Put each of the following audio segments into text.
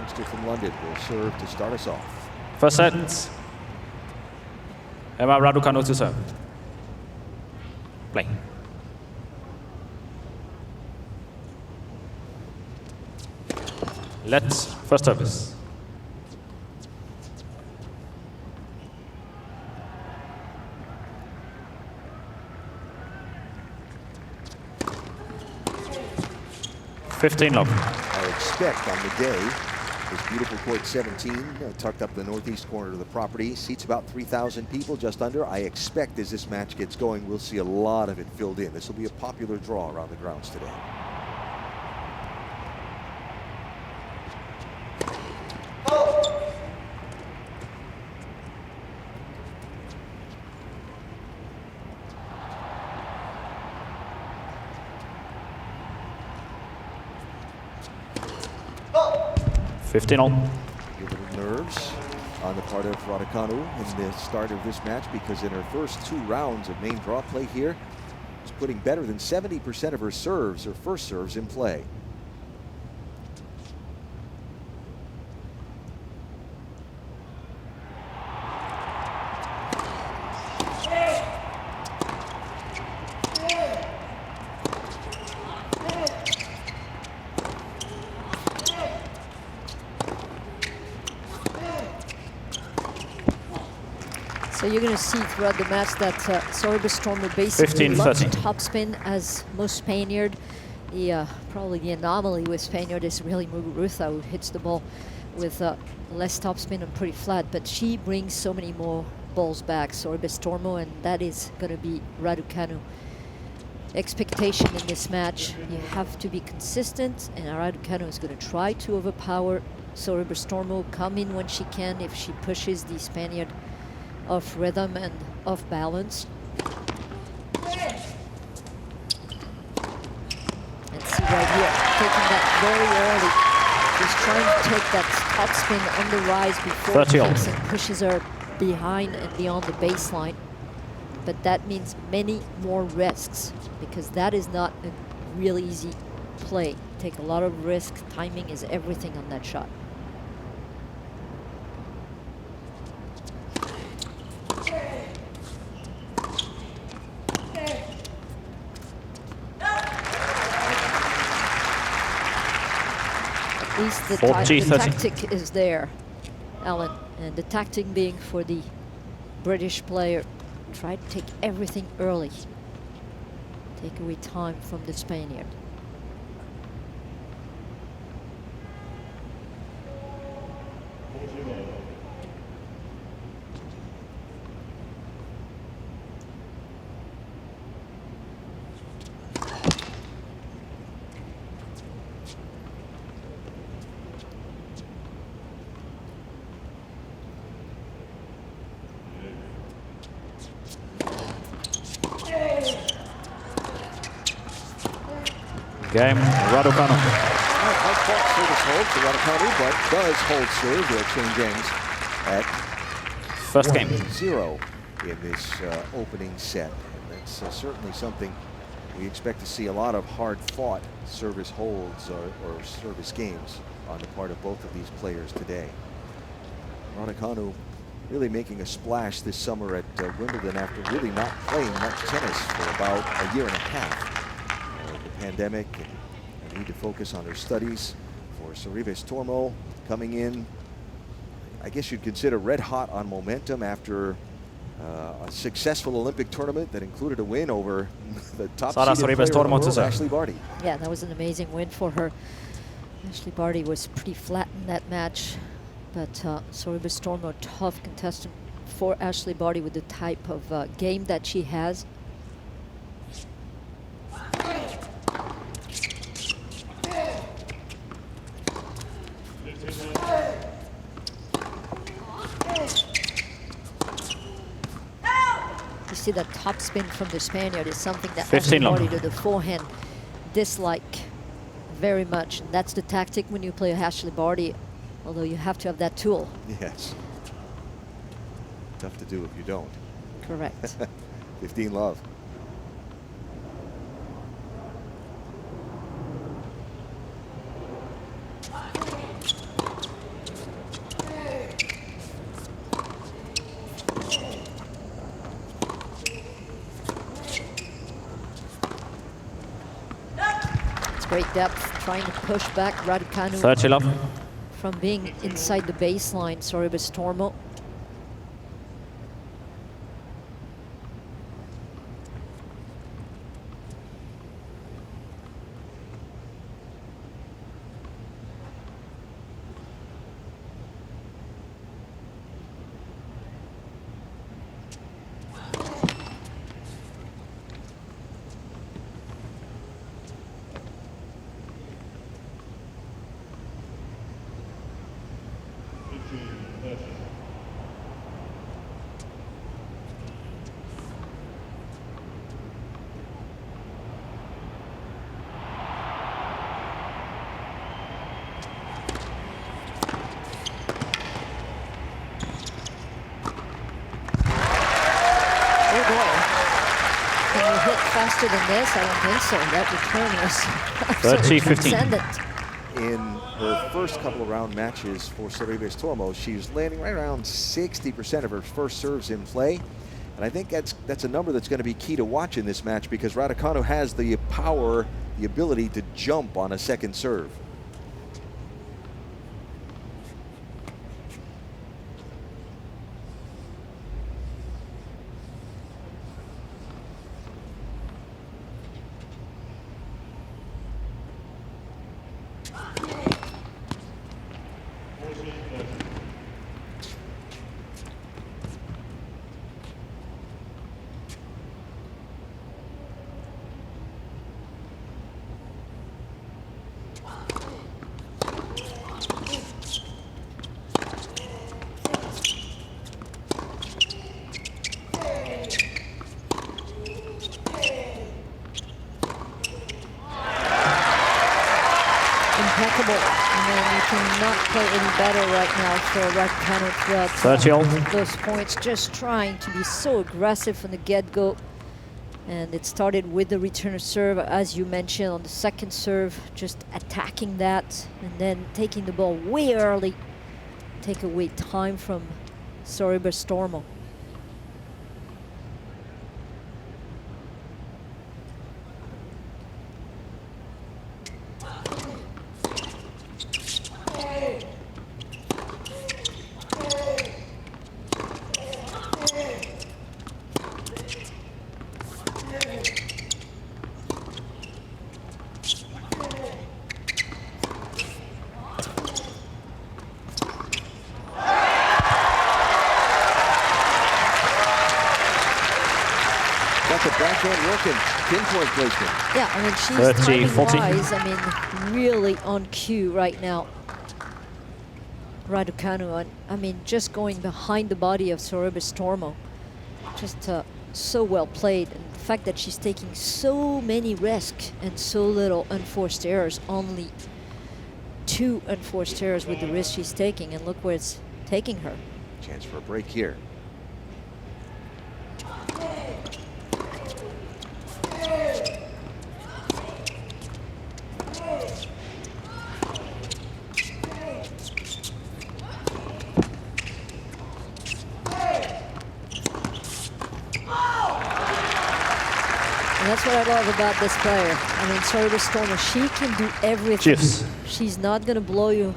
youngster from London, will serve to start us off. First set. Emma Raducanu to serve. Play. Let's first service. Love. I expect on the day, this beautiful court 17, tucked up the northeast corner of the property, seats about 3,000 people, just under. I expect as this match gets going, we'll see a lot of it filled in. This will be a popular draw around the grounds today. All. A little nerves on the part of Raducanu in the start of this match, because in her first 2 rounds of main draw play here, she's putting better than 70% of her serves, her first serves, in play. So you're going to see throughout the match that Sorribes Tormo basically loves topspin as most Spaniard. Probably the anomaly with Spaniard is really Muguruza, who hits the ball with less topspin and pretty flat, but she brings so many more balls back, Sorribes Tormo, and that is going to be Raducanu. Expectation in this match, you have to be consistent, and Raducanu is going to try to overpower Sorribes Tormo, come in when she can if she pushes the Spaniard off rhythm and off balance. And see right here, taking that very early. She's trying to take that topspin on the rise before she kicks and pushes her behind and beyond the baseline. But that means many more risks, because that is not a real easy play. Take a lot of risk. Timing is everything on that shot. At least the tactic is there, Alan. And the tactic being for the British player, try to take everything early. Take away time from the Spaniard. Game, Raducanu. Hard fought service hold for Raducanu, but does hold serve. They'll change ends at first game 0 in this opening set. And that's certainly something we expect to see, a lot of hard fought service holds or service games on the part of both of these players today. Raducanu really making a splash this summer at Wimbledon after really not playing much tennis for about a year and a half. The pandemic and the need to focus on her studies. For Sorribes Tormo, coming in, I guess you'd consider red hot on momentum after a successful Olympic tournament that included a win over the top Sara Sorribes Tormo to Ashleigh Barty. Yeah, that was an amazing win for her. Ashleigh Barty was pretty flat in that match, but Sorribes Tormo, tough contestant for Ashleigh Barty with the type of game that she has. You see that top spin from the Spaniard is something that Ashleigh Barty to the forehand dislike very much. And that's the tactic when you play Ashleigh Barty, although you have to have that tool. Yes. Tough to do if you don't. Correct. 15 love. great depth, trying to push back Raducanu 30 love. from being inside the baseline. Sorribes Tormo. Faster than this? I don't think so. That return was 30-15. transcendent. In her first couple of round matches for Sorribes Tormo, she was landing right around 60% of her first serves in play. And I think that's a number that's going to be key to watch in this match, because Raducanu has the power, the ability to jump on a second serve. Impeccable. I mean, you cannot play any better right now for Raducanu throughout 30 all. those points. Just trying to be so aggressive from the get-go. And it started with the return of serve, as you mentioned, on the second serve, just attacking that and then taking the ball way early. Take away time from Sorribes Tormo. The backhand working, pinpoint placement. Yeah, I mean, she's timing-wise, I mean, really on cue right now. Raducanu, I mean, just going behind the body of Sorribes Tormo. Just so well played. And the fact that she's taking so many risks and so little unforced errors, only 2 unforced errors with the risk she's taking, and look where it's taking her. Chance for a break here. And that's what I love about this player. I mean, Sorribes Tormo, she can do everything. Cheers. She's not going to blow you,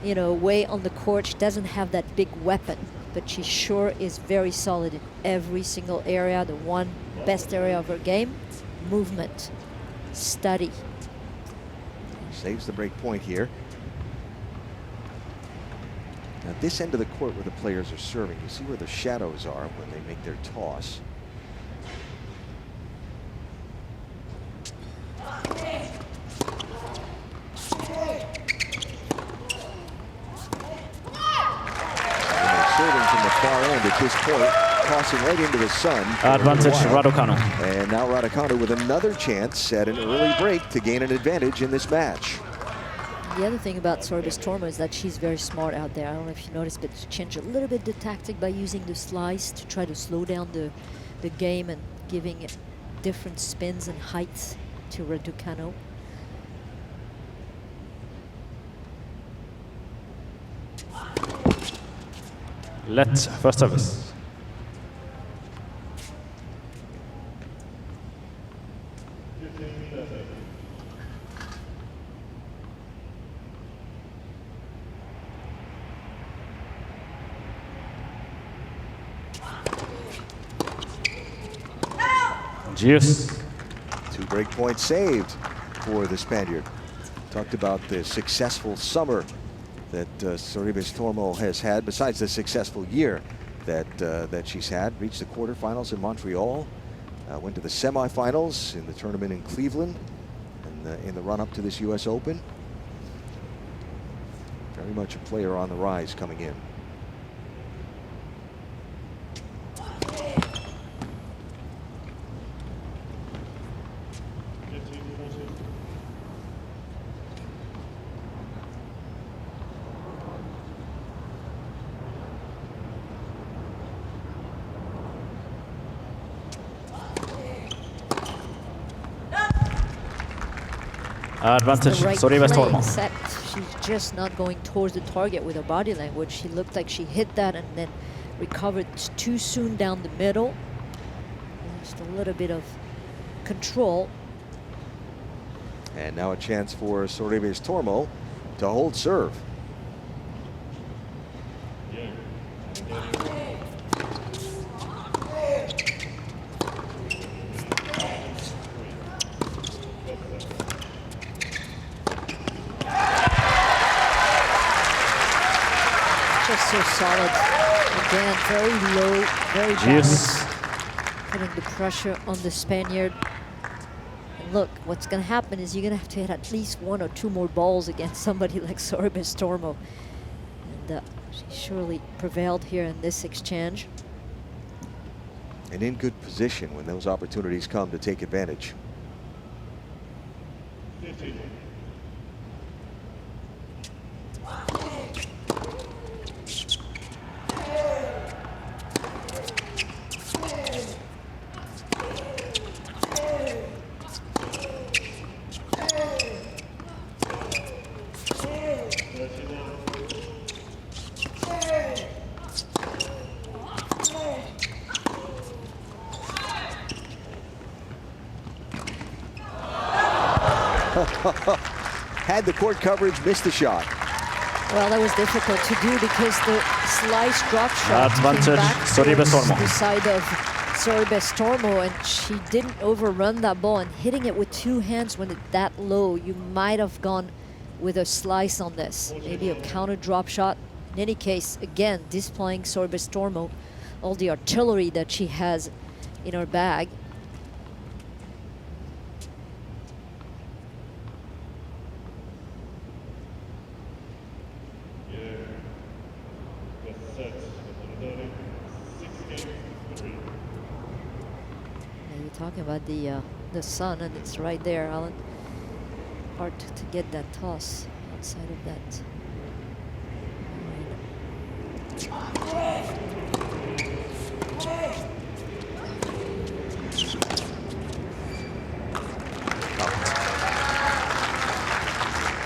away on the court. She doesn't have that big weapon, but she sure is very solid in every single area. The one best area of her game, movement, study. Saves the break point here. Now, this end of the court where the players are serving, you see where the shadows are when they make their toss. Serving from the far end at this point, tossing right into the sun. Advantage Raducanu. And now Raducanu with another chance at an early break to gain an advantage in this match. The other thing about Sorribes Tormo is that she's very smart out there. I don't know if you noticed, but she changed a little bit the tactic by using the slice to try to slow down the game and giving it different spins and heights to Raducanu. Let first service. Juice. 2 break points saved for the Spaniard. Talked about the successful summer that Sorribes Tormo has had, besides the successful year that she's had. Reached the quarterfinals in Montreal, went to the semifinals in the tournament in Cleveland, and in the run-up to this US Open. Very much a player on the rise coming in. Advantage, Right Sorribes play, Tormo. except she's just not going towards the target with her body language. She looked like she hit that and then recovered too soon down the middle. Just a little bit of control. And now a chance for Sorribes Tormo to hold serve. Just so solid. Again, very low, very balanced. Putting the pressure on the Spaniard. And look, what's going to happen is you're going to have to hit at least 1 or 2 more balls against somebody like Sorribes Tormo. And she surely prevailed here in this exchange. And in good position when those opportunities come to take advantage. Had the court coverage, missed the shot. Well, that was difficult to do because the slice drop shot came Advantage, back Sorribes towards Tormo. the side of Sorribes Tormo, and she didn't overrun that ball. And hitting it with 2 hands when it's that low, you might have gone with a slice on this, maybe a counter drop shot. In any case, again, displaying Sorribes Tormo, all the artillery that she has in her bag. Talking about the sun, and it's right there, Alan. Hard to get that toss outside of that.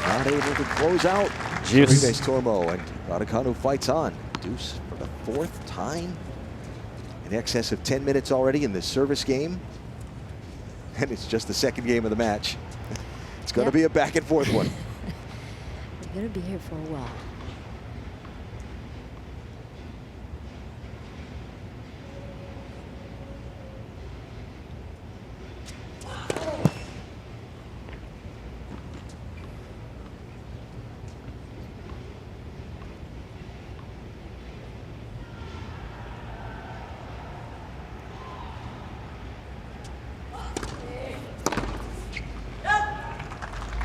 Not able to close out. Sorribes Tormo, and Raducanu fights on. Deuce for the 4th time. In excess of 10 minutes already in this service game. And it's just the 2nd game of the match. It's going to be a back and forth one. We're going to be here for a while.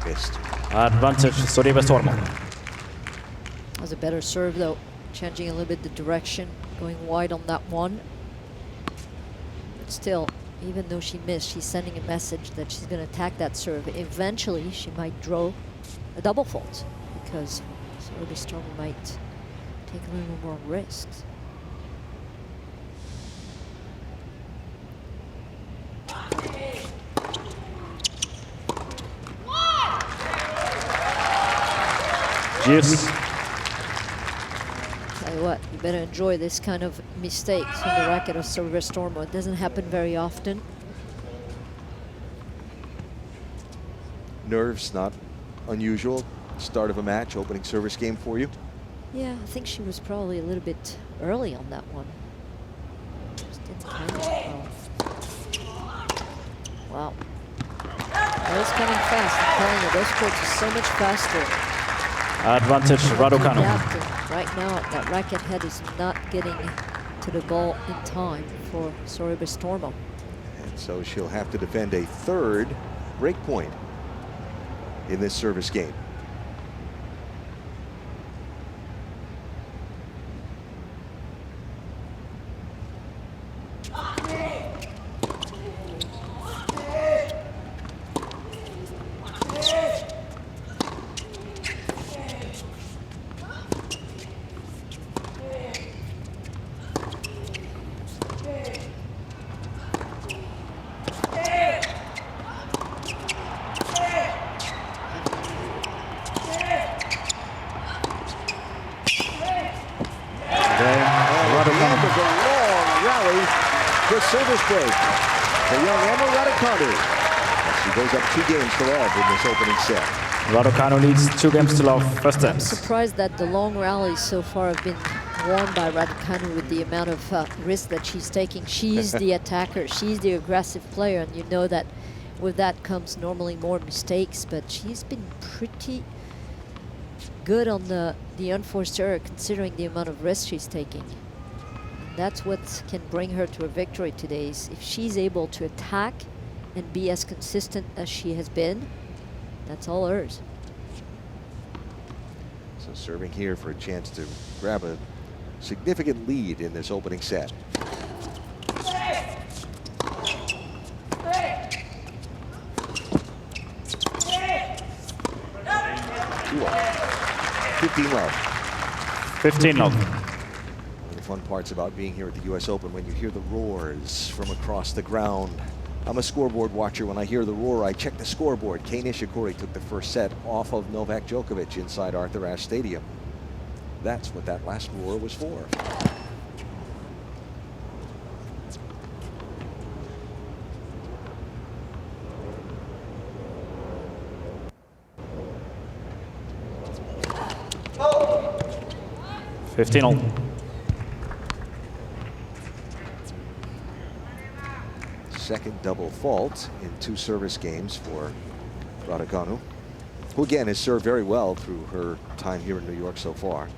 Missed. Advantage, Sorribes Tormo. That was a better serve, though. Changing a little bit the direction, going wide on that one. But still, even though she missed, she's sending a message that she's going to attack that serve. Eventually, she might draw a double fault because Sorribes Tormo might take a little more risks. Juice. Tell you what, you better enjoy this kind of mistakes on the racket of Sorribes Tormo. It doesn't happen very often. Nerves, not unusual. Start of a match, opening service game for you. Yeah, I think she was probably a little bit early on that one. Just didn't time it well. Wow. Well, it's coming fast. I'm telling you, those courts are so much faster. Advantage Raducanu. Right now, that racket head is not getting to the ball in time for Sorribes Tormo. And so she'll have to defend a third break point in this service game. Service break for young Emma Raducanu. She goes up 2 games to love in this opening set. Raducanu leads 2 games to love first set. I'm surprised that the long rallies so far have been won by Raducanu with the amount of risk that she's taking. She's the attacker. She's the aggressive player, and you know that with that comes normally more mistakes, but she's been pretty good on the unforced error considering the amount of risk she's taking. That's what can bring her to a victory today, is if she's able to attack and be as consistent as she has been, that's all hers. So serving here for a chance to grab a significant lead in this opening set. 15 love. 15 love. Fun parts about being here at the US Open when you hear the roars from across the ground. I'm a scoreboard watcher. When I hear the roar, I check the scoreboard. Kei Nishikori took the first set off of Novak Djokovic inside Arthur Ashe Stadium. That's what that last roar was for. Oh. 15-all. Second double fault in 2 service games for Raducanu, who again has served very well through her time here in New York so far.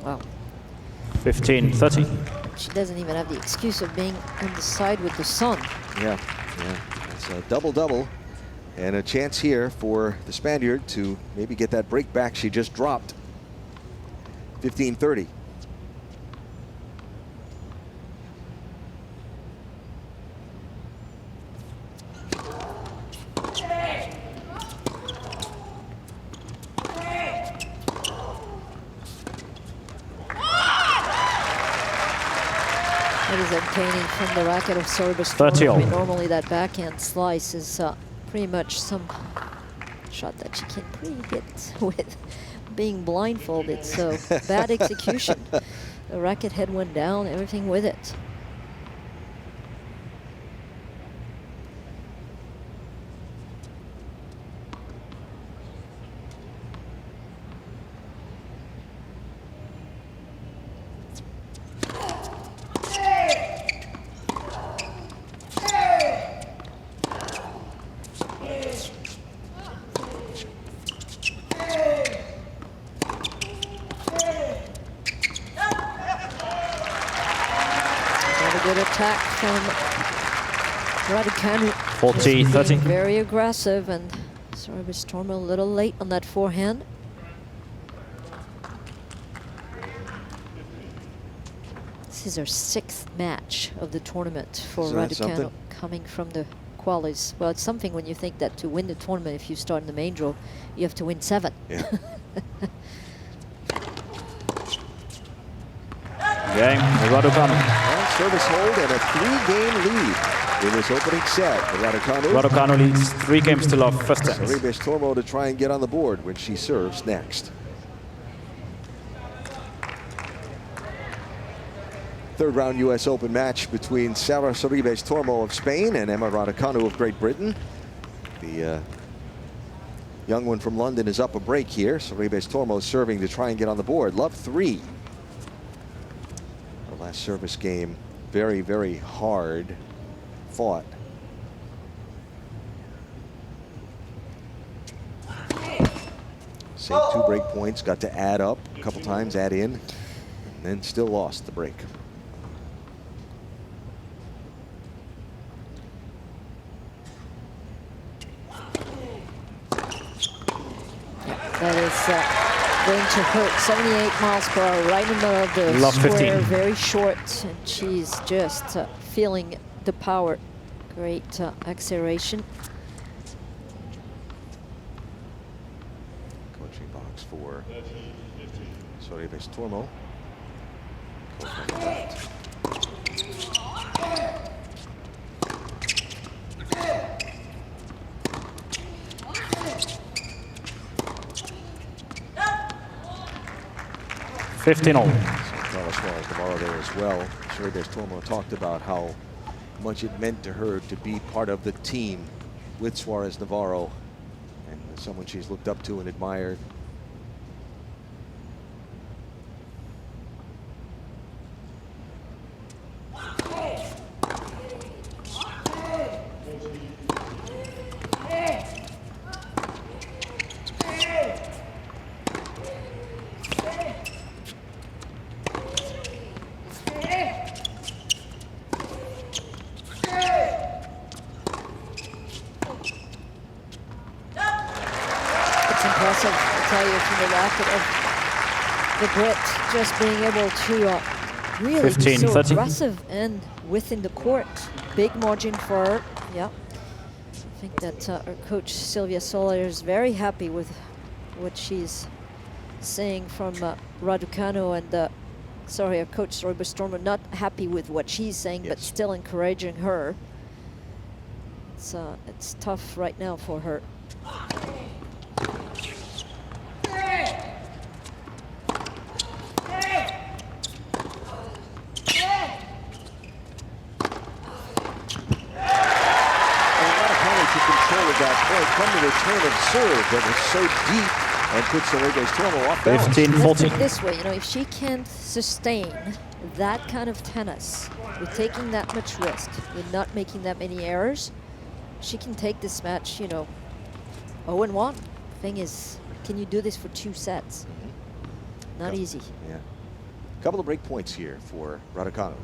Wow. 15-30. She doesn't even have the excuse of being on the side with the sun. Yeah. It's a double-double and a chance here for the Spaniard to maybe get that break back she just dropped. 15-30. That is obtaining from the racket of Sorribes 30-all. Tormo. Normally that backhand slice is pretty much some shot that she can pretty get with being blindfolded. So bad execution. The racket head went down, everything with it. Good attack from Raducanu. 40-30. Very aggressive, and Sorribes Tormo a little late on that forehand. This is her 6th match of the tournament for Raducanu, coming from the qualies. Well, it's something when you think that to win the tournament, if you start in the main draw, you have to win 7. Yeah. Game, Raducanu. Service hold and a 3-game lead in this opening set. Raducanu. Raducanu leads 3 games to love first set. Sorribes Tormo to try and get on the board when she serves next. third round US Open match between Sara Sorribes Tormo of Spain and Emma Raducanu of Great Britain. The young one from London is up a break here. Sorribes Tormo serving to try and get on the board. Love 3. Our last service game, very, very hard fought. Saved 2 break points, got to add up a couple times, add in, and then still lost the break. That is going to hurt. 78 miles per hour, right in the middle of the Love square, 15. very short, and she's just feeling the power. Great acceleration. Coaching box for Sorribes Tormo. 15-all. Carlos Suarez Navarro there as well. Sorribes Tormo talked about how much it meant to her to be part of the team with Suarez Navarro, and someone she's looked up to and admired. Impressive, I tell you, from the racket of the Brit, just being able to really be 15, so 30. aggressive and within the court. Big margin for her. Yeah, I think that our coach Sylvia Soler is very happy with what she's saying from Raducanu, and sorry, our coach Sorribes Tormo not happy with what she's saying, but still encouraging her. It's tough right now for her. That point from the return of serve that was so deep and puts Sorribes Tormo off balance. 15-14. This way, you know, if she can't sustain that kind of tennis with taking that much risk, with not making that many errors, she can take this match, you know, 0-1. Thing is, can you do this for 2 sets? Not easy. Yeah. A couple of break points here for Raducanu.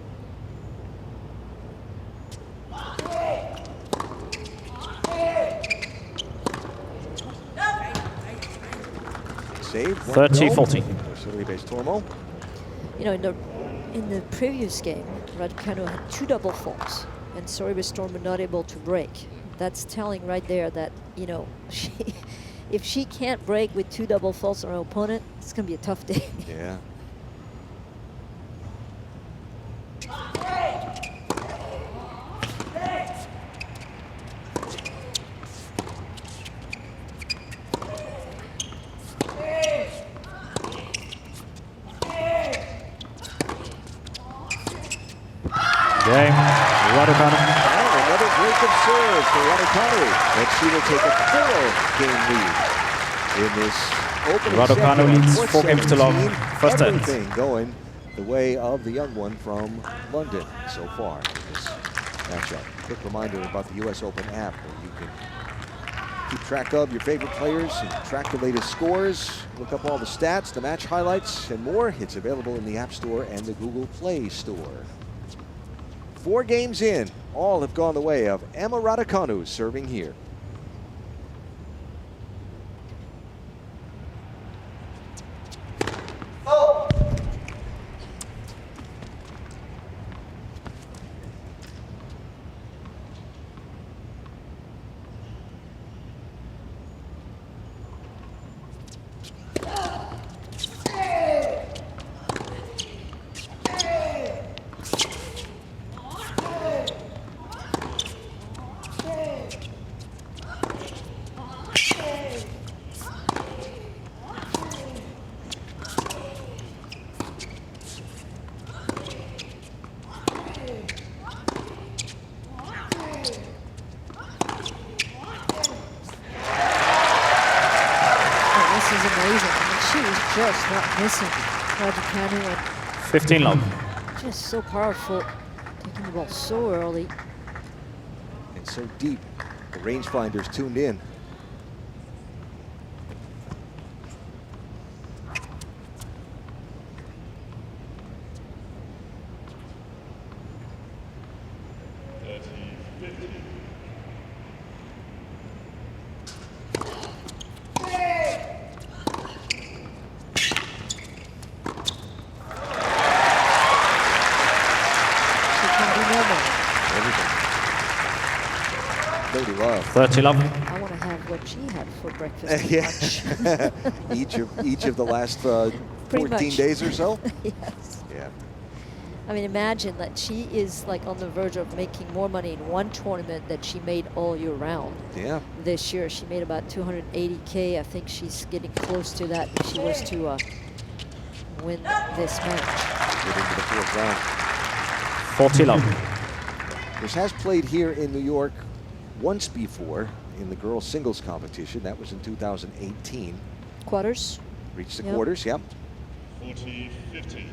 Save 30-14. Sorribes Tormo. You know, in the previous game, Raducanu had 2 double faults, and Sorribes Tormo not able to break. That's telling right there that, you know, if she can't break with 2 double faults on her opponent, it's going to be a tough day. Yeah. Game. Raducanu. And another break of serve for Raducanu, and she will take a 4-game lead in this opening Raducanu set. leads Court 4 games to 17, love. First set. Everything going the way of the young one from London so far in this matchup. Quick reminder about the US Open app, where you can keep track of your favorite players and track the latest scores, look up all the stats, the match highlights, and more. It's available in the App Store and the Google Play Store. 4 games in, all have gone the way of Emma Raducanu serving here. amazing. I mean, she is just not missing Raducanu, and 15 love. just so powerful, taking the ball so early. And so deep, the rangefinders tuned in. Everything. 30 love. 30 love. I want to have what she had for breakfast. Yeah. each of the last 14 days or so. Yes. Yeah. I mean, imagine that she is like on the verge of making more money in one tournament that she made all year round. Yeah. This year, she made about 280K. I think she's getting close to that if she was to win this match. Get into the fourth round. 40 love. Chris has played here in New York once before in the girls singles competition. That was in 2018. Quarters. Reached the Yep. quarters, yep. 40-50.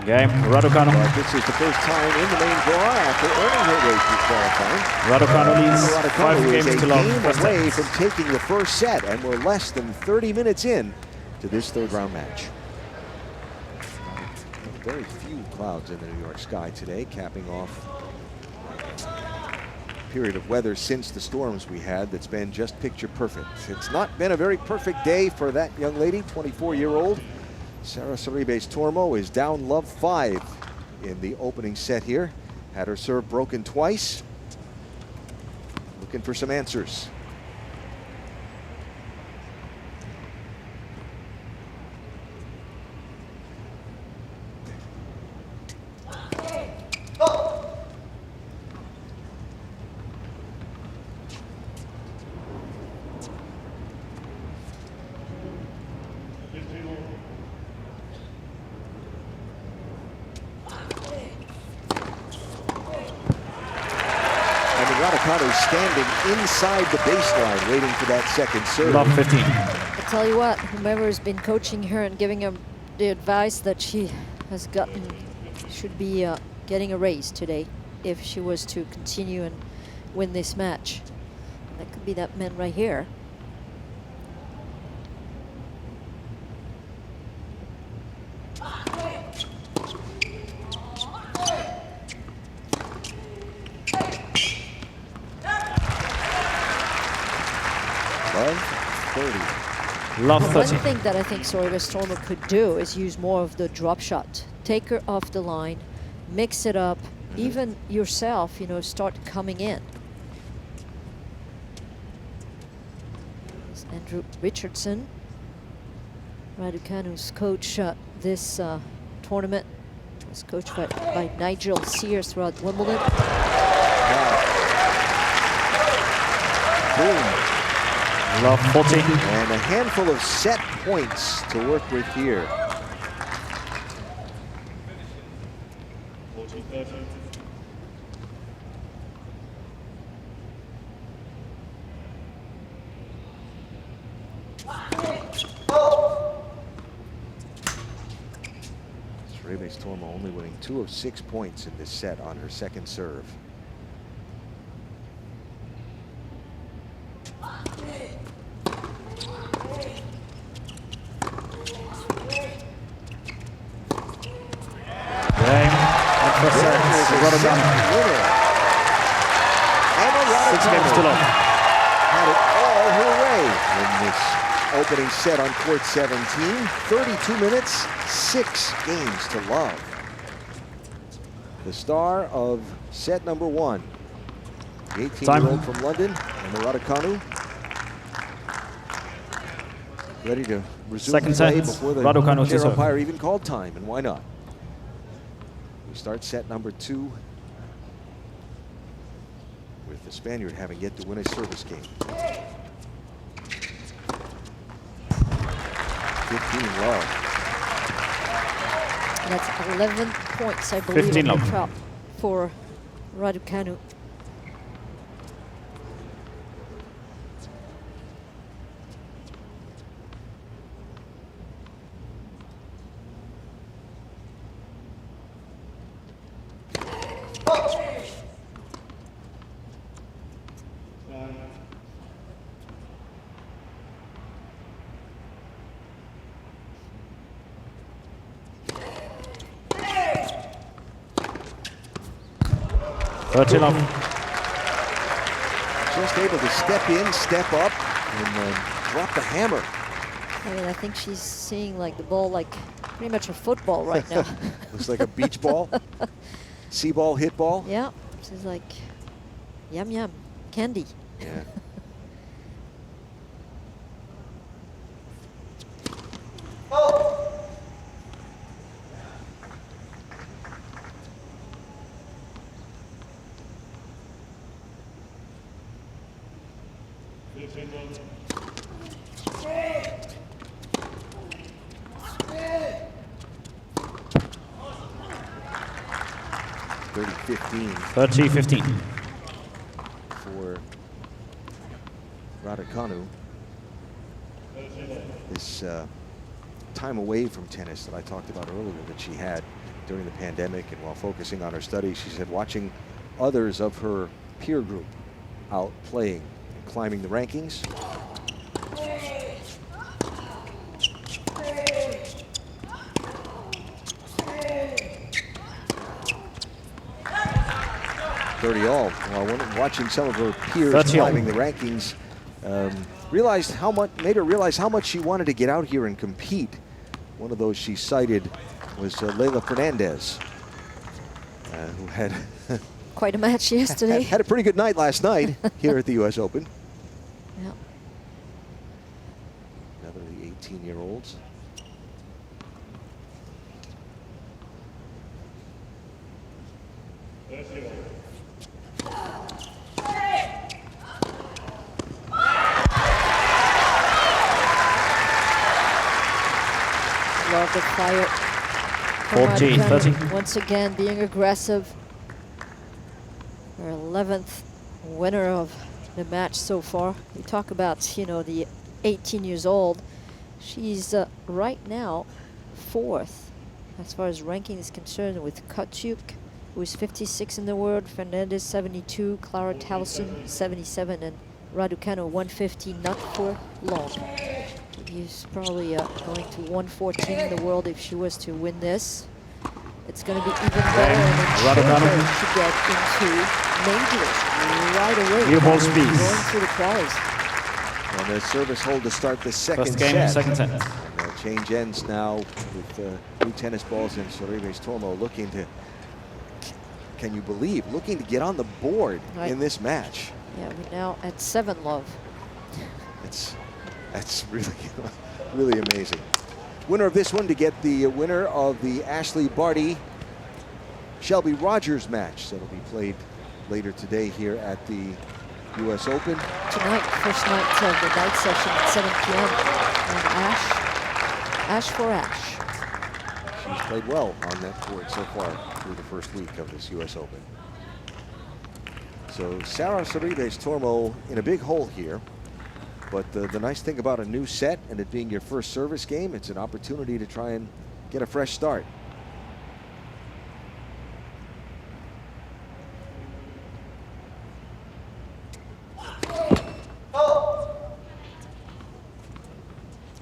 Game. Raducanu. This is the first time in the main draw after earning her way through qualifying. Raducanu leads Raducanu 5 is games a to love. game First away set. from taking the first set, and we're less than 30 minutes in to this third round match. Very few clouds in the New York sky today, capping off a period of weather since the storms we had that's been just picture perfect. It's not been a very perfect day for that young lady, 24-year-old. Sara Sorribes Tormo is down love 5 in the opening set here. Had her serve broken twice. Looking for some answers. Raducanu standing inside the baseline, waiting for that second serve. Love 15. I tell you what, whomever has been coaching her and giving her the advice that she has gotten should be getting a raise today if she was to continue and win this match. That could be that man right here. Love 30. One thing that I think Sorribes Tormo could do is use more of the drop shot. Take her off the line, mix it up, even yourself, you know, start coming in. There's Andrew Richardson, Raducanu's coach this tournament. Was coached by Nigel Sears throughout Wimbledon. Boom. Love 40. And a handful of set points to work with here. 40-30. Sorribes Tormo only winning 2 of 6 points in this set on her second serve. Had it all her way in this opening set on court 17. 32 minutes, 6 games to love. The star of set number 1, the 18-year-old from London, and Raducanu, ready to resume Second play set, before the Raducanu to chair serve. umpire even called time, and why not? We start set number 2 with the Spaniard having yet to win a service game. love. That's 11 points, I believe, 15 on the love. trap for Raducanu. Just able to step in, step up, and drop the hammer. I mean, I think she's seeing like the ball like pretty much a football right now. Looks like a beach ball. Sea ball, hit ball. Yeah, she's like, yum yum, candy. Yeah. Thirty 15 for Raducanu. This time away from tennis that I talked about earlier that she had during the pandemic, and while focusing on her studies, she said watching others of her peer group out playing and climbing the rankings. All. While watching some of her peers climbing the rankings, made her realize how much she wanted to get out here and compete. One of those she cited was Leylah Fernandez, who had quite a match yesterday. had a pretty good night last night here at the U.S. Open. Yeah. Another of the 18-year-olds. Love the fire. 40, 30. Once again, being aggressive. Her 11th winner of the match so far. We talk about, you know, the 18 years old. She's right now 4th as far as ranking is concerned, with Kotyuk, who is 56 in the world, Fernandez 72, Clara Towson 77, and Raducanu 150, not for long. He's probably going to 114 in the world if she was to win this. It's going to be even better and ensure to get into majors right away. Going through the qualies. And a service hold to start the second First game, set. second set. And change ends now with new tennis balls and Sorribes Tormo looking to, can you believe, looking to get on the board in this match. Yeah, we're now at 7 love. That's really, really amazing. Winner of this one to get the winner of the Ashley Barty Shelby Rogers match that'll be played later today here at the U.S. Open. Tonight, first night of the night session at 7 p.m. And Ash for Ash. She's played well on that court so far through the first week of this U.S. Open. So Sara Sorribes Tormo in a big hole here. But the nice thing about a new set and it being your first service game, it's an opportunity to try and get a fresh start.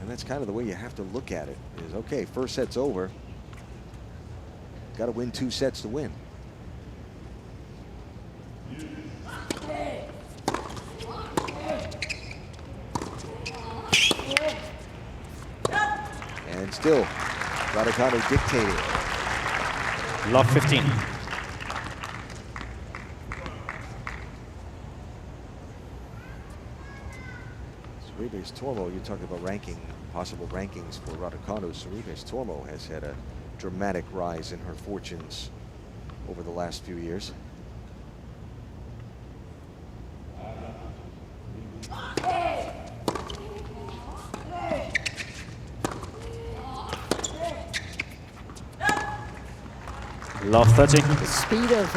And that's kind of the way you have to look at it, is okay, first set's over. Got to win 2 sets to win. And still, Raducanu dictating. Love 15. Sorribes Tormo, you're talking about ranking, possible rankings for Raducanu. Sorribes Tormo has had a dramatic rise in her fortunes over the last few years. Love 30. The speed of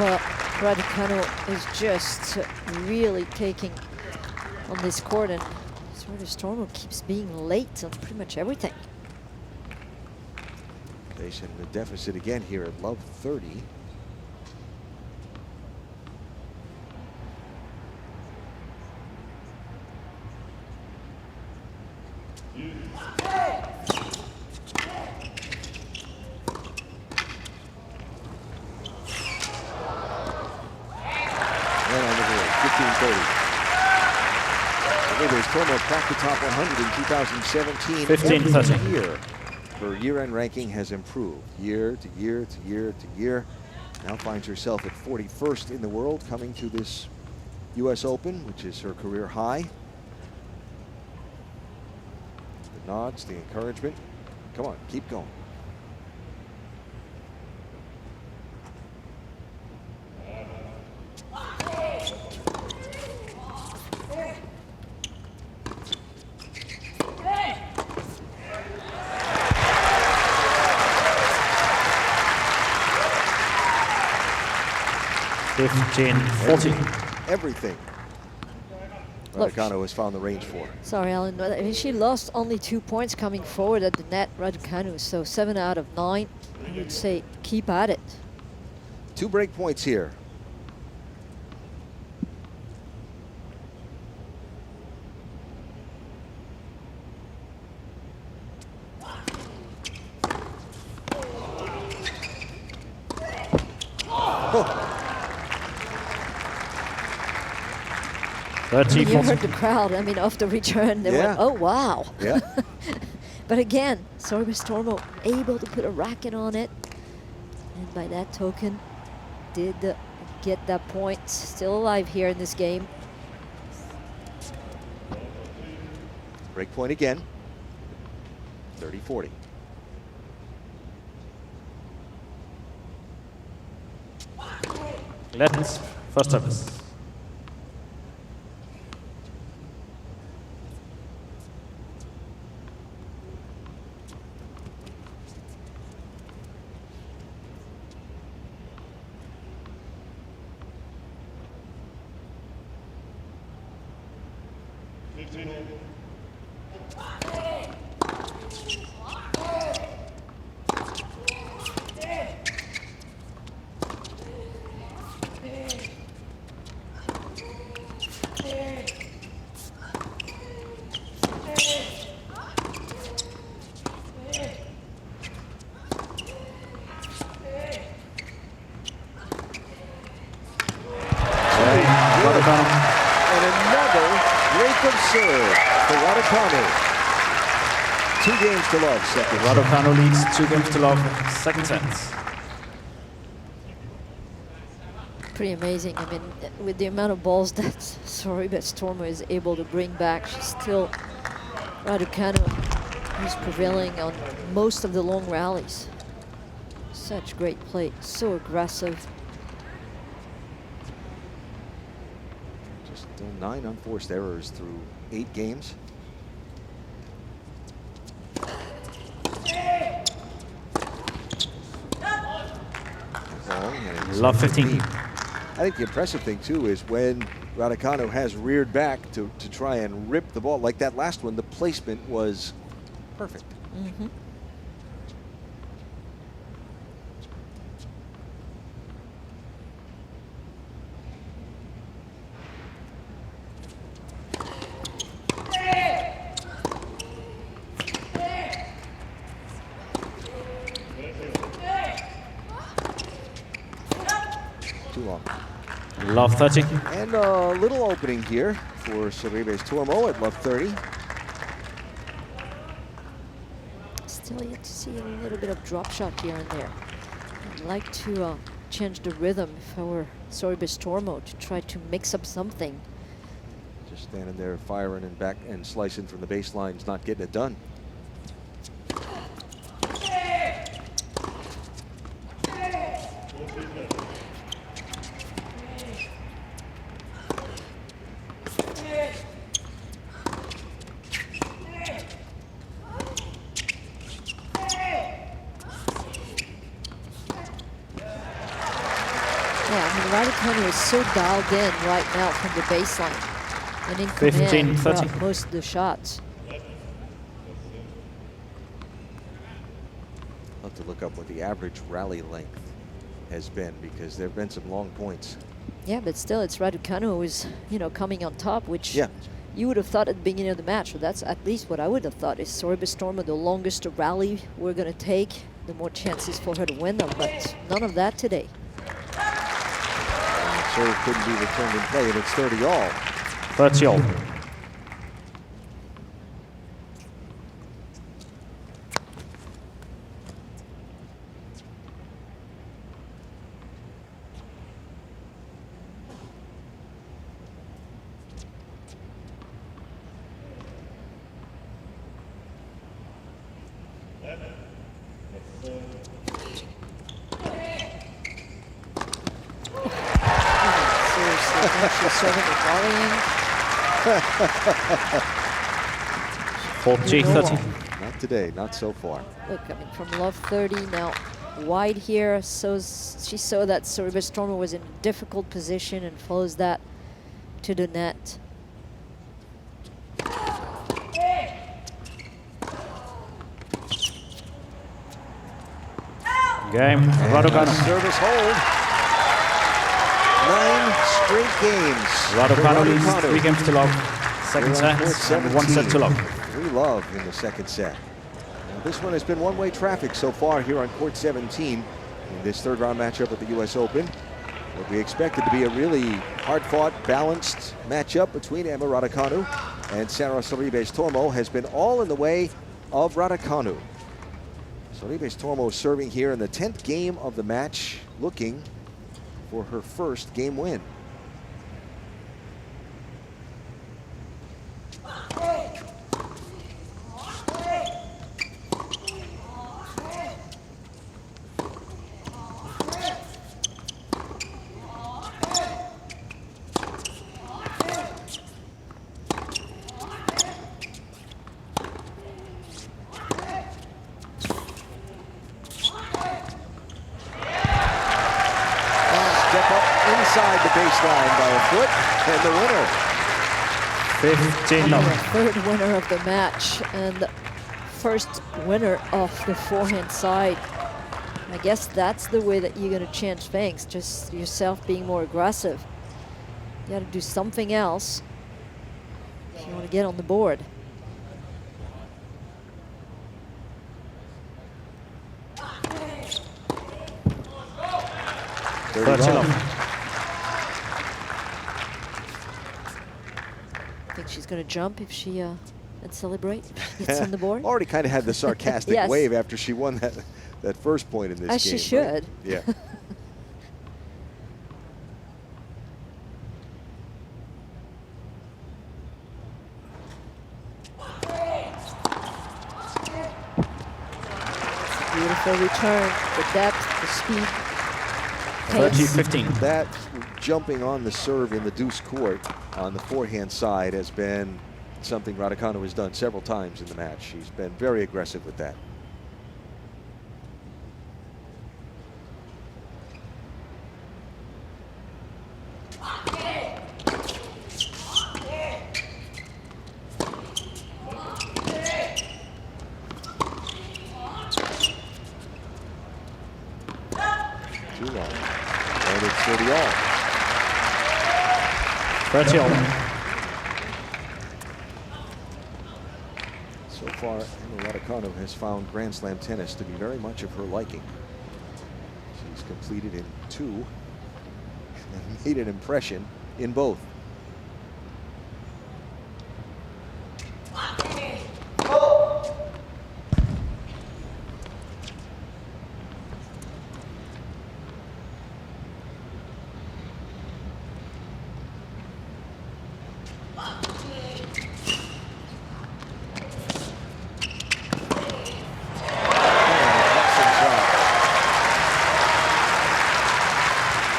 Raducanu is just really taking on this court, and Sorribes Tormo keeps being late on pretty much everything. Facing the deficit again here at love 30. And on the board, 15-30. Tormo cracked the top 100 in 2017. 15-30. Every year, her year-end ranking has improved year to year to year to year. Now finds herself at 41st in the world, coming to this US Open, which is her career high. The nods, the encouragement. Come on, keep going. Everything Raducanu has found the range for. Sorry, Alan. I mean, she lost only 2 points coming forward at the net, Raducanu. So 7 out of 9. I would say keep at it. 2 break points here. You heard the crowd. I mean, off the return, they went, "Oh wow!" Yeah. But again, Sorribes Tormo able to put a racket on it, and by that token, did get that point. Still alive here in this game. Break point again. 30-40. Let's first service. And another break of serve for Raducanu. 2 games to love, second set. Raducanu leads 2 games to love, second set. Pretty amazing. I mean, with the amount of balls that Sorribes Tormo is able to bring back, she's still Raducanu who's prevailing on most of the long rallies. Such great play, so aggressive. Just 9 unforced errors through 8 games. Love 15. I think the impressive thing too is when Raducanu has reared back to try and rip the ball like that last one, the placement was perfect. Mm-hmm. Too long. Love 30. And a little opening here for Sorribes Tormo at love 30. Still yet to see a little bit of drop shot here and there. I'd like to change the rhythm if I were Sorribes Tormo, to try to mix up something. Just standing there firing and back and slicing from the baselines, not getting it done. Raducanu is so dialed in right now from the baseline and in command throughout most of the shots. I'll have to look up what the average rally length has been, because there have been some long points. Yeah, but still, it's Raducanu who is, you know, coming on top, which yeah, you would have thought at the beginning of the match. So that's at least what I would have thought. Is Sorribes Tormo the longest rally we're going to take, the more chances for her to win them, but none of that today. Serve couldn't be returned in play, and it's 30 all. 30 all. She's serving the volleying. 40-30. Not today, not so far. Look, I mean, from love 30 now wide here. So she saw that Sorribes Tormo was in a difficult position and follows that to the net. Game, Raducanu. Service hold. 9 straight games. Raducanu leads 3 games to love. Second set, and 1 set to love. 3 love in the second set. Now, this one has been one-way traffic so far here on court 17 in this third round matchup at the US Open. What we expected to be a really hard-fought, balanced matchup between Emma Raducanu and Sara Sorribes Tormo has been all in the way of Raducanu. Sorribes Tormo serving here in the 10th game of the match, looking for her first game win. Inside the baseline by a foot, and the winner. 15 love. Third winner of the match and first winner of the forehand side. I guess that's the way that you're going to change things, just yourself being more aggressive. You got to do something else if you want to get on the board. Think she's going to jump if she and celebrate if she gets on the board. Already kind of had the sarcastic yes. wave after she won that first point in this As game. she should. Right? Yeah. Beautiful return, the depth, the speed. 30-15. That jumping on the serve in the deuce court on the forehand side has been something Raducanu has done several times in the match. She's been very aggressive with that. Too long. And it's 30 all. 30 all. So far, Emma Raducanu has found Grand Slam tennis to be very much of her liking. She's completed in 2 and made an impression in both.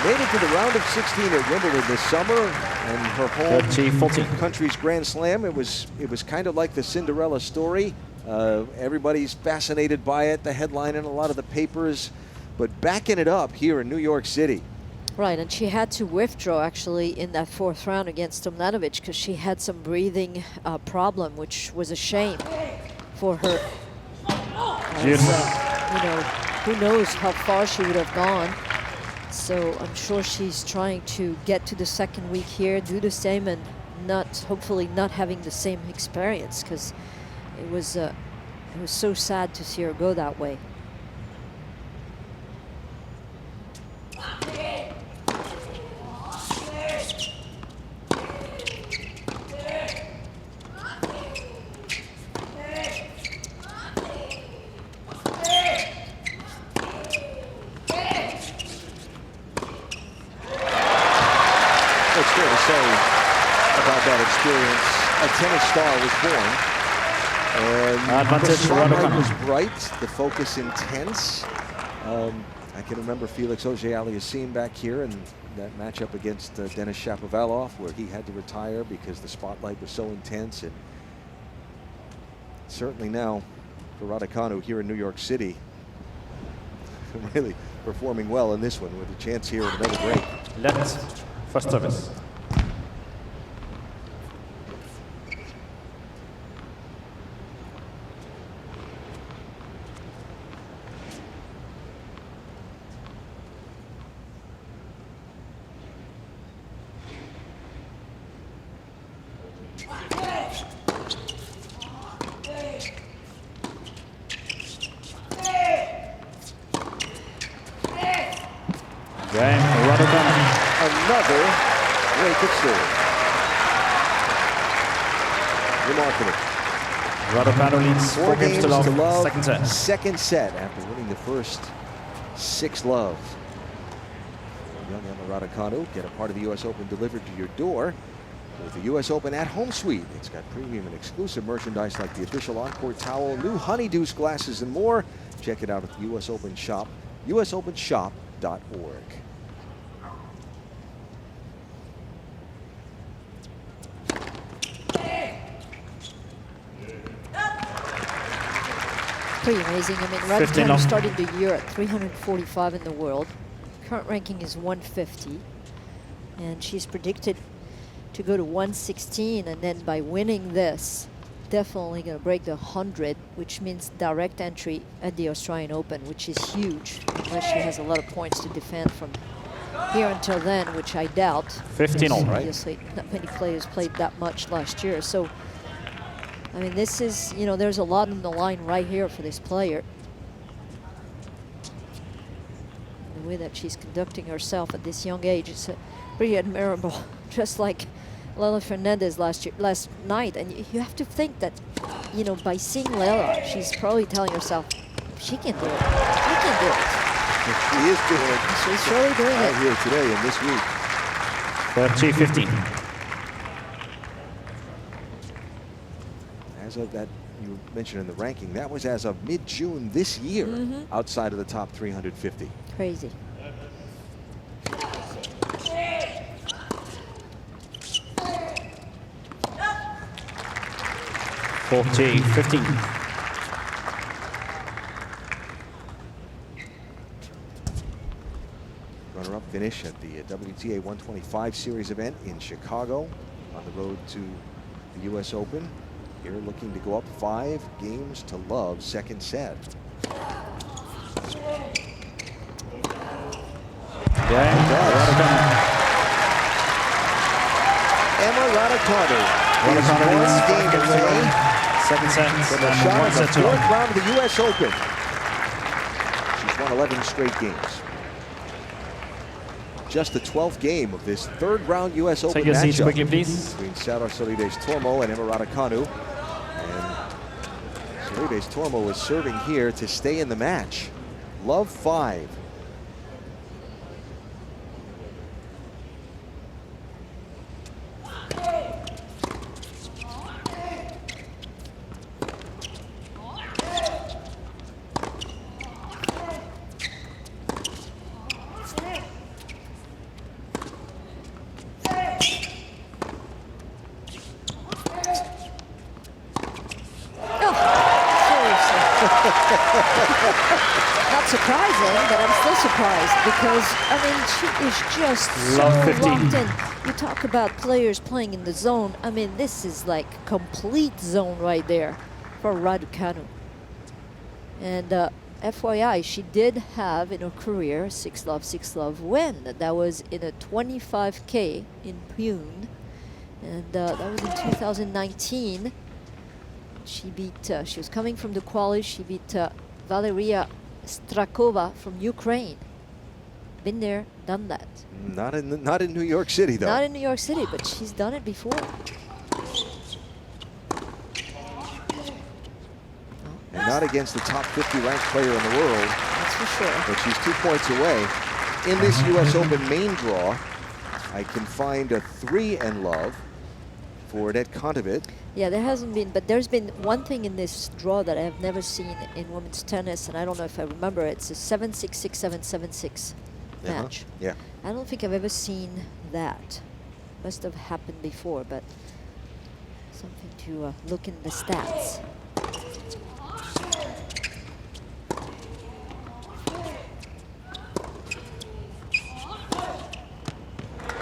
Made it to the round of 16 at Wimbledon this summer, and her home country's Grand Slam. It was kind of like the Cinderella story. Everybody's fascinated by it, the headline in a lot of the papers, but backing it up here in New York City Right, and she had to withdraw actually in that 4th round against Tomljanovic because she had some breathing problem, which was a shame for her. As, you know, who knows how far she would have gone. So I'm sure she's trying to get to the 2nd week here, do the same, and hopefully not having the same experience, because it was so sad to see her go that way. A tennis star was born, and the spotlight was bright, the focus intense. I can remember Felix Auger-Aliassime back here in that matchup against Denis Shapovalov, where he had to retire because the spotlight was so intense. And certainly now for Raducanu here in New York City, really performing well in this one with a chance here at another break. Left, first service. Another break of serve. Remarkable. Raducanu leads 4 games to love. Second set. Second set after winning the first 6 love. Young Emma Raducanu, get a part of the U.S. Open delivered to your door with the U.S. Open at home suite. It's got premium and exclusive merchandise like the official Encore towel, new Honeydeuce glasses, and more. Check it out at the U.S. Open shop, usopenshop.org. Pretty amazing. I mean, Raducanu started the year at 345 in the world. Current ranking is 150. And she's predicted to go to 116. And then by winning this, definitely going to break the 100, which means direct entry at the Australian Open, which is huge, unless she has a lot of points to defend from here until then, which I doubt. 15 all, right? Obviously, not many players played that much last year. So, I mean, this is, you know, there's a lot on the line right here for this player. The way that she's conducting herself at this young age is pretty admirable, just like Leylah Fernandez last night. And you have to think that, you know, by seeing Leylah, she's probably telling herself, she can do it, I can do it. She is doing it. She's surely doing it. Here today and this week. 30-15. As of that, you mentioned in the ranking, that was as of mid-June this year, outside of the top 350. Crazy. Runner-up finish at the WTA 125 Series event in Chicago, on the road to the U.S. Open. Here looking to go up 5 games to love, second set. Emma Raducanu is 1 game away. Second set. From a shot at the 4th round of the U.S. Open. She's won 11 straight games. Just the 12th game of this 3rd round U.S. Open matchup. Take your seats quickly, please. Between Sara Sorribes Tormo and Emma Raducanu. And Sorribes Tormo is serving here to stay in the match. Love 5. Not not surprising, but I'm still surprised because, I mean, she is just so Love 15. locked in. You talk about players playing in the zone. I mean, this is like complete zone right there for Raducanu. And FYI, she did have in her career 6-love win. That was in a 25K in Pune. And that was in 2019. She beat, she was coming from the quali, she beat Valeria Strakova from Ukraine. Been there, done that. Not in New York City, though. Not in New York City, but she's done it before. And not against the top 50 ranked player in the world. That's for sure. But she's 2 points away. In this US Open main draw, I can find a 3 and love for Annette Kontaveit. Yeah, there hasn't been, but there's been one thing in this draw that I have never seen in women's tennis, and I don't know if I remember it. It's a 7-6, 6-7, 7-6 match. Yeah. I don't think I've ever seen that. Must have happened before, but something to look in the stats.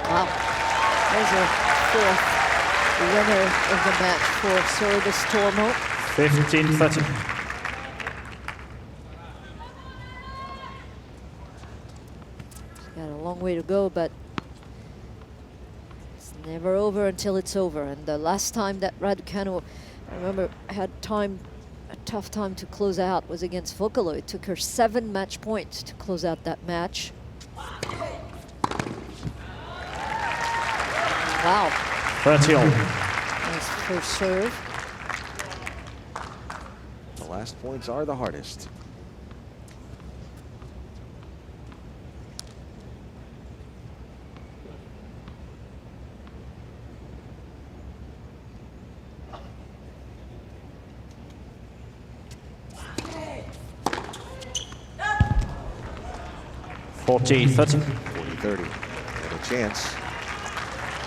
Wow, there's a fourth winner of the match for Sorribes Tormo. 15-13. Got a long way to go, but it's never over until it's over. And the last time that Raducanu, I remember, had a tough time to close out was against Vocalo. It took her 7 match points to close out that match. Wow. 30-all. Nice first serve. The last points are the hardest. Forty 30. 40-30. And a chance.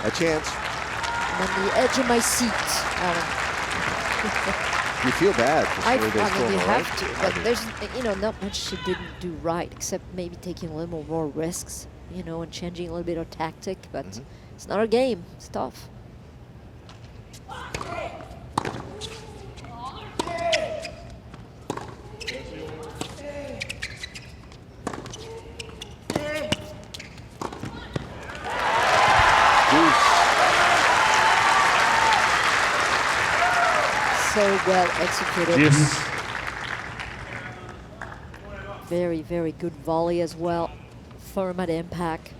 A chance. I'm on the edge of my seat, Alan. You feel bad for I Sorribes mean, you Tormo, have right? to, but there's, you know, not much she didn't do right, except maybe taking a little more risks, you know, and changing a little bit of tactic, but it's not a game. It's tough. So well executed. Yes. Very, very good volley as well. Firm at impact.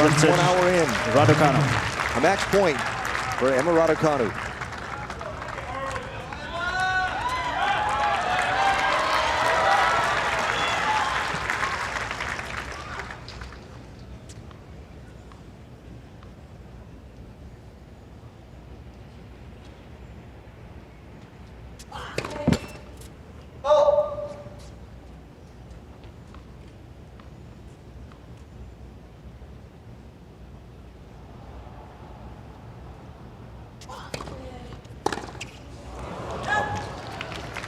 Just 1 hour in. Raducanu. A match point for Emma Raducanu.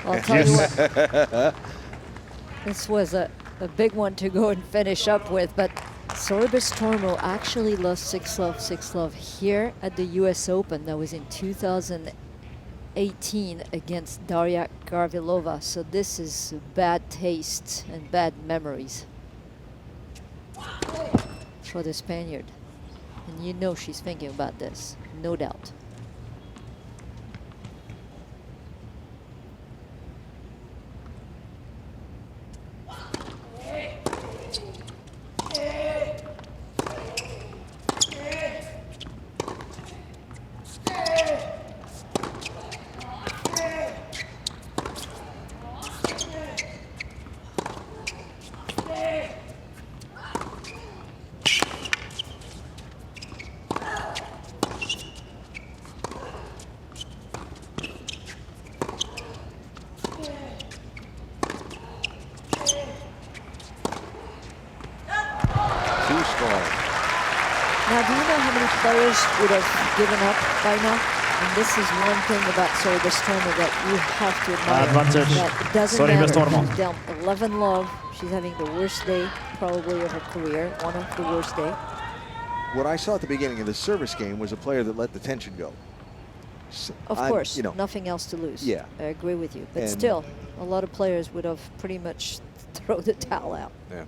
I'll tell you what, this was a big one to go and finish up with, but Sorribes Tormo actually lost 6-love here at the US Open. That was in 2018 against Daria Garvilova. So this is bad taste and bad memories for the Spaniard. And you know she's thinking about this, no doubt. do you know how many players would have given up by now? And this is one thing about Sorribes Tormo that you have to admire. Advantage. That it doesn't Sorribes matter. Tormo. She's down 11 love. She's having the worst day probably of her career, one of the worst day. What I saw at the beginning of the service game was a player that let the tension go. Of course, you know, nothing else to lose. Yeah. I agree with you. But And still, a lot of players would have pretty much thrown the towel out. Yeah.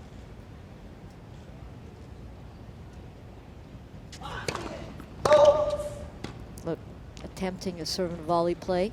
Look, attempting a serve and volley play.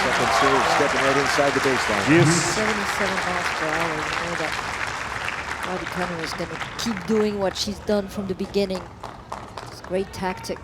Second serve, stepping right inside the baseline. Yes. 77 miles per hour. You know that Raducanu is going to keep doing what she's done from the beginning. It's great tactic.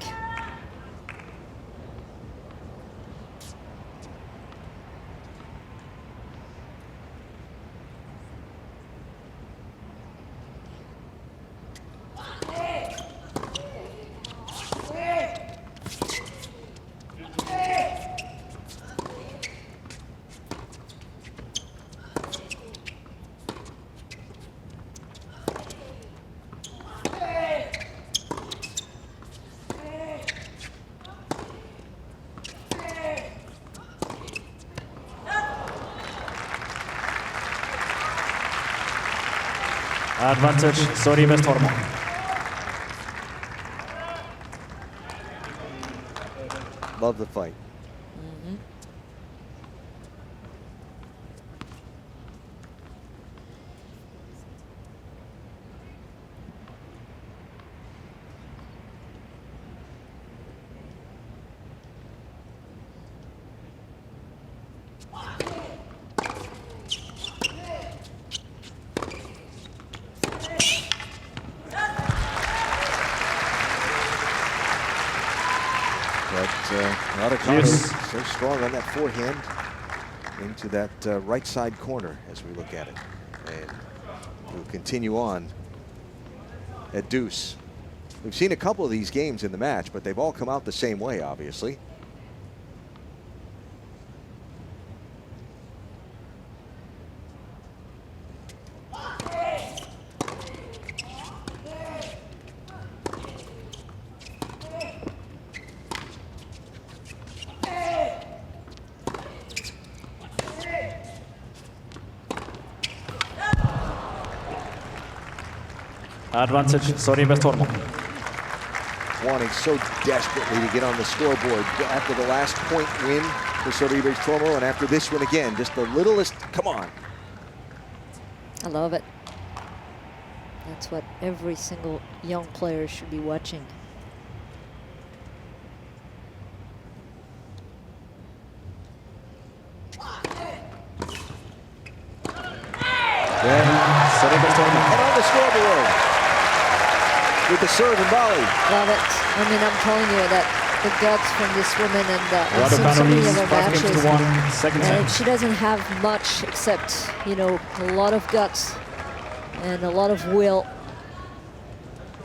Advantage, Sorribes Tormo. Love the fight. Raducanu so strong on that forehand into that right side corner as we look at it. And we'll continue on at deuce. We've seen a couple of these games in the match, but they've all come out the same way, obviously. Advantage, Sorribes Tormo. Wanting so desperately to get on the scoreboard after the last point win for Sorribes Tormo, and after this one again, just the littlest, come on. I love it. That's what every single young player should be watching. Then Sorribes Tormo. And on the scoreboard with the serve and volley. Love it. I mean, I'm telling you that the guts from this woman, and I've seen so Raducanu many leads of her 5 games matches. to 1, second And set. she doesn't have much except, you know, a lot of guts and a lot of will.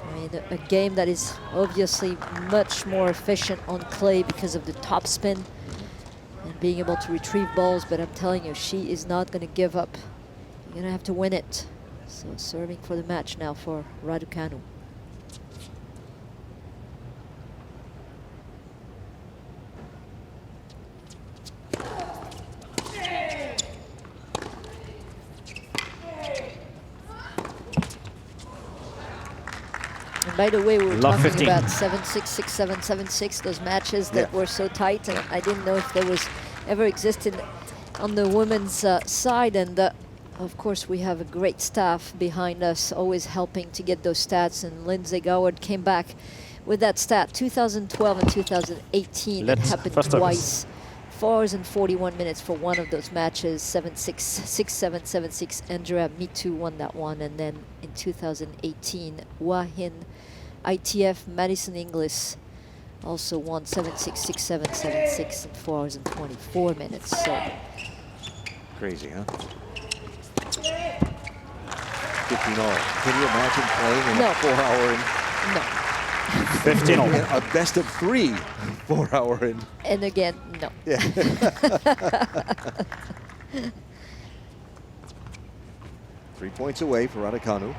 I mean, a game that is obviously much more efficient on clay because of the topspin and being able to retrieve balls. But I'm telling you, she is not going to give up. You're going to have to win it. So serving for the match now for Raducanu. And by the way, we were talking 15. about 7-6, 6-7, 7-6, those matches that were so tight, and I didn't know if there was ever existed on the women's side. And of course, we have a great staff behind us, always helping to get those stats. And Lindsay Goward came back with that stat, 2012 and 2018. It happened twice. 4 hours and 41 minutes for one of those matches, 7-6, 6-7, 7-6. Andrea Me Too won that one. And then in 2018, Hua Hin ITF Madison Inglis also won 7-6, 6-7, 7-6 in 4 hours and 24 minutes. So Crazy, huh? 15 all. Can you imagine playing in a 4-hour No. 15 all. a best of 3 4-hour and again, no. yeah. 3 points away for Raducanu.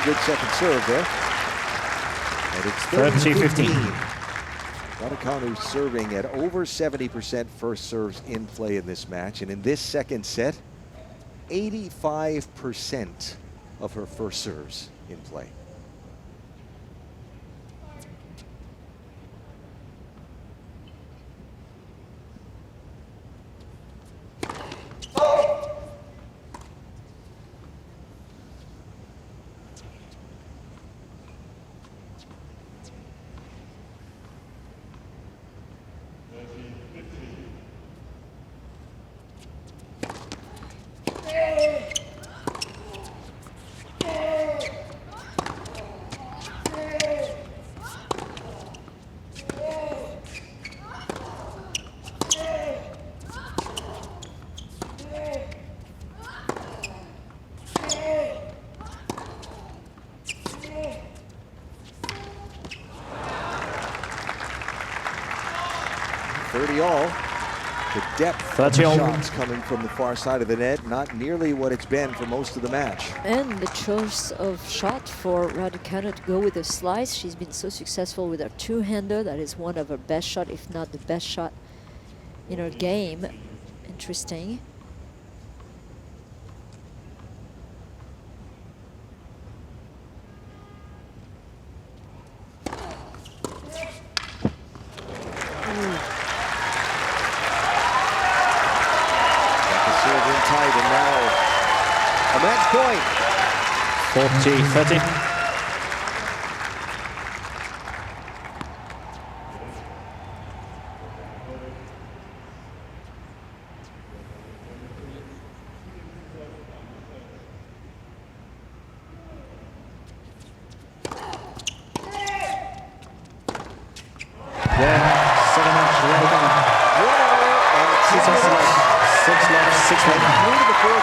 Good second serve there. And it's 30-15. Raducanu serving at over 70% first serves in play in this match. And in this second set, 85% of her first serves in play. All. The depth of the shots coming from the far side of the net, not nearly what it's been for most of the match. And the choice of shot for Raducanu to go with a slice. She's been so successful with her two-hander. That is one of her best shot, if not the best shot in her game. Interesting. Match point. 40-30.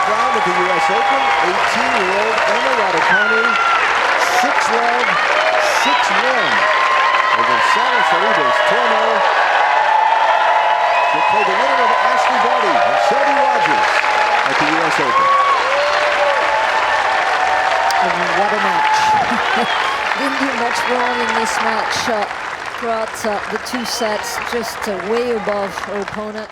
Round of the US Open, 18-year-old Emma Raducanu, 6-love, 6-1 over Sara Sorribes Tormo. She'll play the winner of Ashley Barty and Shelby Rogers at the US Open. And what a match. Didn't do much wrong in this match. Throughout the 2 sets, just way above her opponent.